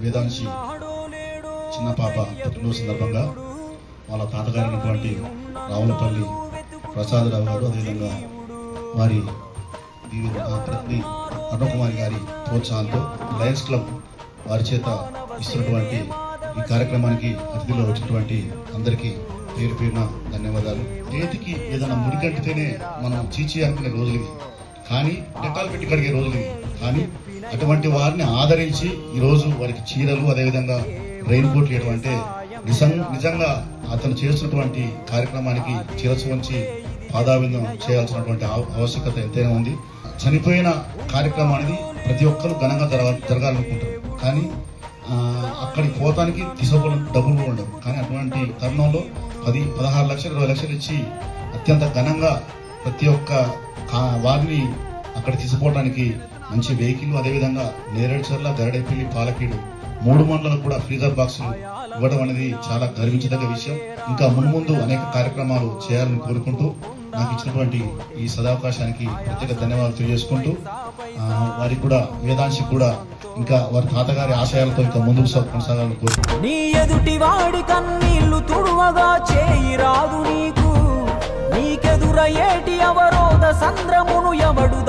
వేదాంశి చిన్న పాప పుట్టినరోజు సందర్భంగా వాళ్ళ తాతగారైనటువంటి రావులపల్లి ప్రసాదరావు గారు, అదేవిధంగా వారి ప్రతినిధి అరుణకుమారి గారి ప్రోత్సాహంతో లయన్స్ క్లబ్ వారి చేత ఇస్తున్నటువంటి ఈ కార్యక్రమానికి అతిథిలో వచ్చినటువంటి అందరికీ పేరు పేరున ధన్యవాదాలు. చేతికి ఏదైనా ముడిగంటితేనే మనం చీచి అనుకునే రోజులు, కానీ డెటాల్ పెట్టి కడిగే రోజులు. కానీ అటువంటి వారిని ఆదరించి ఈరోజు వారికి చీరలు, అదేవిధంగా రెయిన్ కోట్లు ఇవ్వడం అంటే నిజంగా అతను చేస్తున్నటువంటి కార్యక్రమానికి శిరస్సు వంచి పాదాభిందం చేయాల్సినటువంటి ఆవశ్యకత ఎంతైనా ఉంది. చనిపోయిన కార్యక్రమం అనేది ప్రతి ఒక్కరు ఘనంగా జరగాలనుకుంటారు, కానీ అక్కడికి పోతానికి తీసుకోవడం డబ్బులు కూడా ఉండవు. కానీ అటువంటి తరుణంలో 16 లక్షలు 20 లక్షలు ఇచ్చి అత్యంత ఘనంగా ప్రతి ఒక్క వారిని అక్కడ తీసుకోవడానికి మంచి వెహికల్, అదేవిధంగా నేరేడుచర్ల, గరడేపల్లి, పాలకీడు 3 మండలాలకు కూడా ఫ్రీజర్ బాక్సులు ఇవ్వడం అనేది చాలా గర్వించదగ్గ విషయం. ఇంకా మున్ముందు అనేక కార్యక్రమాలు చేయాలని కోరుకుంటూ నాకు ఇచ్చినటువంటి ఈ సదావకాశానికి ప్రత్యేక ధన్యవాదాలు తెలియజేసుకుంటూ వారికి కూడా, వేదాంశికి కూడా ఇంకా వారి తాతగారి ఆశయాలతో ఇంకా ముందుకు కొనసాగాలని కోరుకుంటూ, నీ ఎదుటి వాడి కన్నీళ్లు తుడువగా చేయి రాదు నీకు, నీకెదురయ్యేటి అవరోధ సంద్రమును ఎవడు